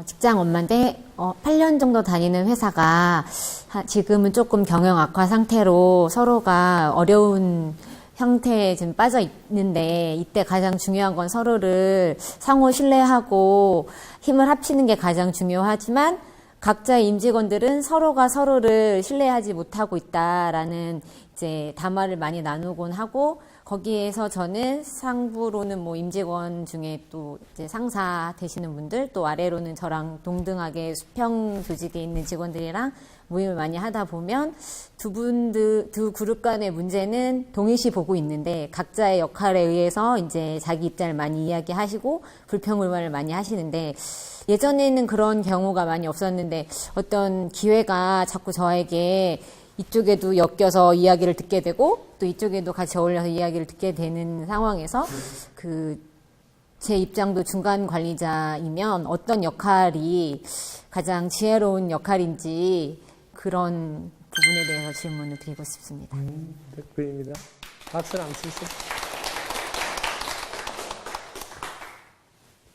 직장 엄마인데 8년 정도 다니는 회사가 지금은 조금 경영 악화 상태로 서로가 어려운 형태에 지금 빠져 있는데, 이때 가장 중요한 건 서로를 상호 신뢰하고 힘을 합치는 게 가장 중요하지만, 각자의 임직원들은 서로가 서로를 신뢰하지 못하고 있다라는 이제 담화를 많이 나누곤 하고, 거기에서 저는 상부로는 뭐 임직원 중에 또 이제 상사 되시는 분들, 또 아래로는 저랑 동등하게 수평 조직에 있는 직원들이랑 모임을 많이 하다 보면 두 그룹 간의 문제는 동일시 보고 있는데, 각자의 역할에 의해서 이제 자기 입장을 많이 이야기하시고 불평불만을 많이 하시는데, 예전에는 그런 경우가 많이 없었는데 어떤 기회가 자꾸 저에게 이쪽에도 엮여서 이야기를 듣게 되고 또 이쪽에도 같이 어울려서 이야기를 듣게 되는 상황에서 제 입장도 중간 관리자이면 어떤 역할이 가장 지혜로운 역할인지 그런 부분에 대해서 질문을 드리고 싶습니다. 백부입니다. 박수를 안 치세요.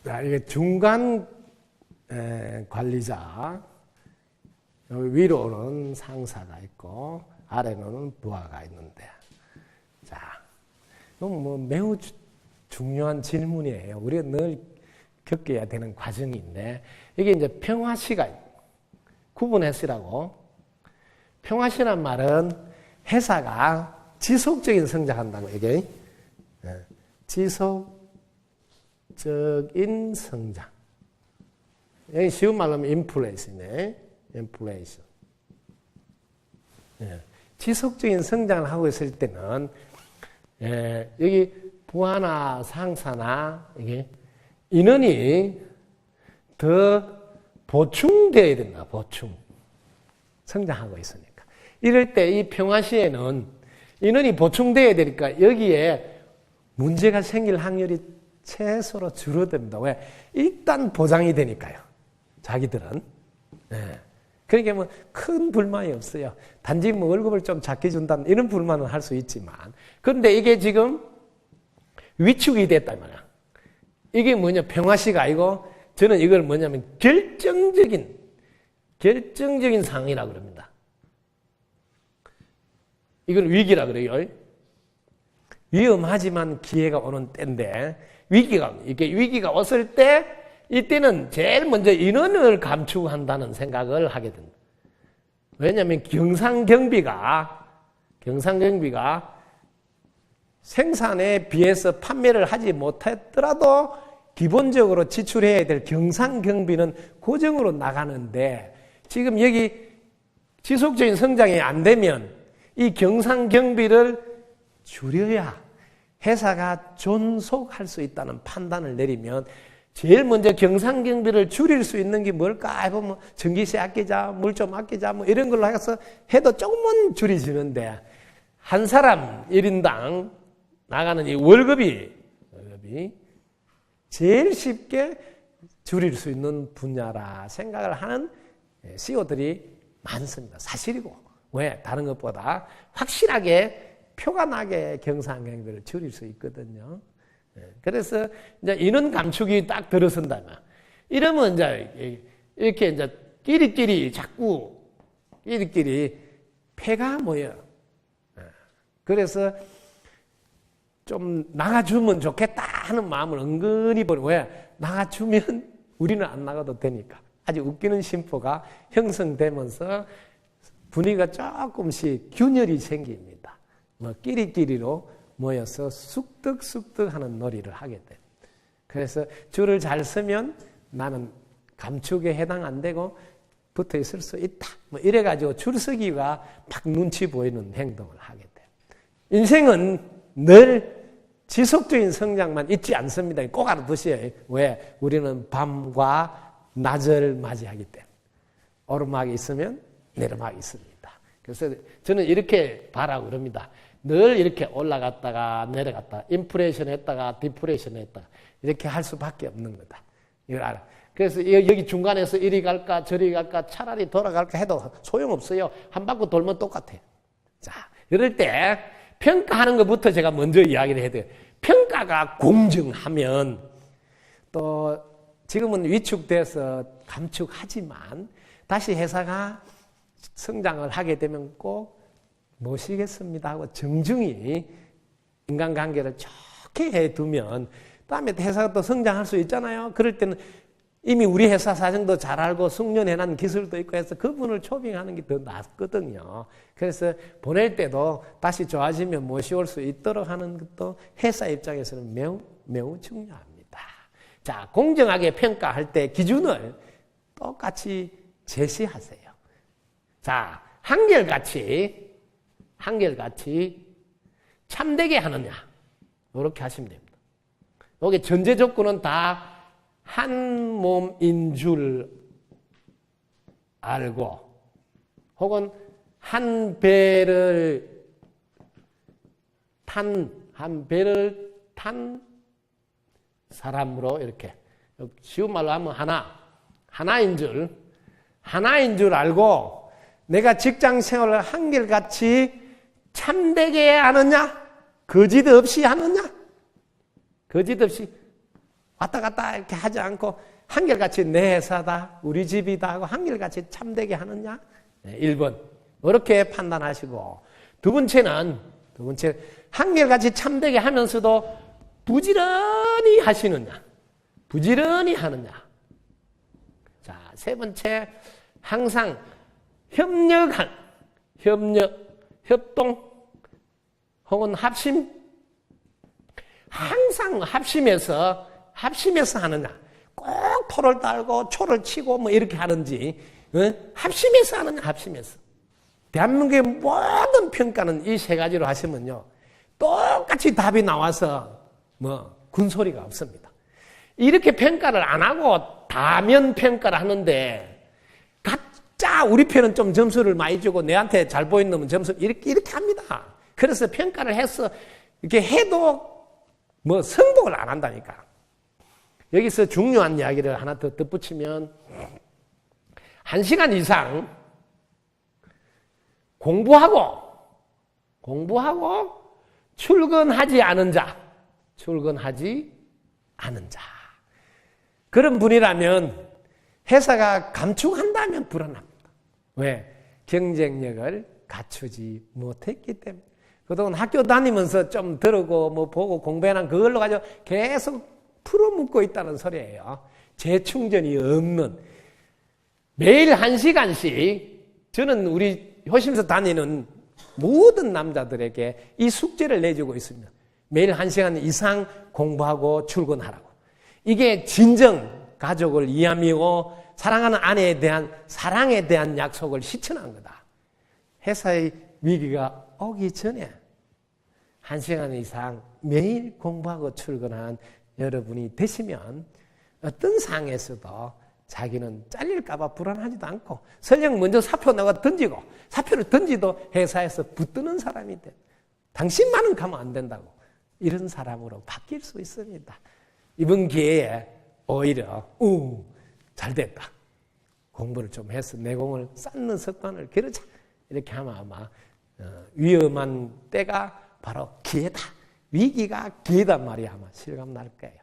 자, 이게 중간 관리자, 위로는 상사가 있고 아래로는 부하가 있는데, 자, 이건 뭐 매우 중요한 질문이에요. 우리가 늘 겪어야 되는 과정인데, 이게 이제 평화시가 구분했으라고. 평화시란 말은 회사가 지속적인 성장한다고 이게 지속적인 성장. 여기 쉬운 말로 하면 인플레이션이네. 인플레이션. 지속적인 성장을 하고 있을 때는 여기 부하나 상사나 이게 인원이 더 보충되어야 된다. 보충. 성장하고 있으니까. 이럴 때 이 평화시에는 인원이 보충되어야 되니까 여기에 문제가 생길 확률이 최소로 줄어든다. 왜? 일단 보장이 되니까요. 자기들은. 그러니까 뭐 큰 불만이 없어요. 단지 뭐 월급을 좀 작게 준다는 이런 불만은 할 수 있지만, 그런데 이게 지금 위축이 됐단 말이야. 이게 뭐냐, 평화시가 아니고 저는 이걸 뭐냐면 결정적인 상황이라고 그럽니다. 이걸 위기라 그래요. 위험하지만 기회가 오는 때인데, 위기가 왔을 때, 이때는 제일 먼저 인원을 감축한다는 생각을 하게 된다. 왜냐하면 경상경비가 생산에 비해서 판매를 하지 못했더라도 기본적으로 지출해야 될 경상경비는 고정으로 나가는데, 지금 여기 지속적인 성장이 안 되면 이 경상경비를 줄여야 회사가 존속할 수 있다는 판단을 내리면, 제일 먼저 경상경비를 줄일 수 있는 게 뭘까 해보면 전기세 아끼자, 물 좀 아끼자, 뭐 이런 걸로 해서 해도 조금은 줄여지는데, 한 사람 1인당 나가는 이 월급이 제일 쉽게 줄일 수 있는 분야라 생각을 하는 CEO들이 많습니다. 사실이고. 왜? 다른 것보다 확실하게 표가 나게 경상경비를 줄일 수 있거든요. 그래서 이제 인원 감축이 딱 들어선다면, 이러면 이제 이렇게 이제 끼리끼리 패가 모여. 그래서 좀 나가주면 좋겠다 하는 마음을 은근히 버려. 왜? 나가주면 우리는 안 나가도 되니까. 아주 웃기는 심보가 형성되면서 분위기가 조금씩 균열이 생깁니다. 뭐 끼리끼리로 모여서 쑥득쑥득 하는 놀이를 하게 돼. 그래서 줄을 잘 서면 나는 감축에 해당 안 되고 붙어 있을 수 있다. 뭐 이래가지고 줄서기가 막 눈치 보이는 행동을 하게 돼. 인생은 늘 지속적인 성장만 있지 않습니다. 꼭 알아두셔요. 왜? 우리는 밤과 낮을 맞이하기 때문에. 오르막이 있으면 내리막이 있습니다. 그래서 저는 이렇게 바라고 그럽니다. 늘 이렇게 올라갔다가 내려갔다가 인플레이션 했다가 디플레이션 했다가 이렇게 할 수밖에 없는 거다. 이걸 알아. 그래서 여기 중간에서 이리 갈까 저리 갈까 차라리 돌아갈까 해도 소용없어요. 한 바퀴 돌면 똑같아요. 자, 이럴 때 평가하는 것부터 제가 먼저 이야기를 해야 돼요. 평가가 공정하면 또 지금은 위축돼서 감축하지만 다시 회사가 성장을 하게 되면 꼭 모시겠습니다 하고 정중히 인간관계를 좋게 해두면 다음에 회사가 또 성장할 수 있잖아요. 그럴 때는 이미 우리 회사 사정도 잘 알고 숙련해난 기술도 있고 해서 그분을 초빙하는 게 더 낫거든요. 그래서 보낼 때도 다시 좋아지면 모시올 수 있도록 하는 것도 회사 입장에서는 매우 매우 중요합니다. 자, 공정하게 평가할 때 기준을 똑같이 제시하세요. 자, 한결같이 참되게 하느냐 이렇게 하시면 됩니다. 여기 전제 조건은 다 한 몸인 줄 알고 혹은 한 배를 탄 사람으로 이렇게 쉬운 말로 하면 하나인 줄 알고 내가 직장 생활을 한결같이 참되게 하느냐? 거짓 없이 하느냐? 거짓 없이 왔다 갔다 이렇게 하지 않고 한결같이 내 회사다, 우리 집이다 하고 한결같이 참되게 하느냐? 1번. 이렇게 판단하시고 두 번째는 한결같이 참되게 하면서도 부지런히 하시느냐? 부지런히 하느냐? 자, 세 번째, 항상 협동, 혹은 합심? 항상 합심해서 하느냐? 꼭 토를 달고 초를 치고 뭐 이렇게 하는지, 합심해서 하느냐? 합심해서. 대한민국의 모든 평가는 이 세 가지로 하시면요. 똑같이 답이 나와서 군소리가 없습니다. 이렇게 평가를 안 하고 다면 평가를 하는데 각자 우리 편은 좀 점수를 많이 주고 내한테 잘 보이는 놈은 점수 이렇게 합니다. 그래서 평가를 해서 이렇게 해도 승복을 안 한다니까. 여기서 중요한 이야기를 하나 더 덧붙이면 1시간 이상 공부하고 출근하지 않은 자. 그런 분이라면 회사가 감축한다면 불안합니다. 왜? 경쟁력을 갖추지 못했기 때문에. 그동안 학교 다니면서 좀 들으고 보고 공부해난 그걸로 가지고 계속 풀어묻고 있다는 소리예요. 재충전이 없는. 매일 1시간씩 저는 우리 효심소 다니는 모든 남자들에게 이 숙제를 내주고 있습니다. 매일 1시간 이상 공부하고 출근하라고. 이게 진정 가족을 이해하고 사랑하는 아내에 대한 사랑에 대한 약속을 실천한 거다. 회사의 위기가 오기 전에 1시간 이상 매일 공부하고 출근한 여러분이 되시면 어떤 상황에서도 자기는 잘릴까봐 불안하지도 않고 설령 먼저 사표 나가 던지고 사표를 던지도 회사에서 붙드는 사람이 돼. 당신만은 가면 안 된다고. 이런 사람으로 바뀔 수 있습니다. 이번 기회에 오히려 잘 됐다. 공부를 좀 해서 내공을 쌓는 습관을 기르자. 이렇게 하면 아마 위험한 때가 바로 기회다. 위기가 기회단 말이 아마 실감 날 거예요.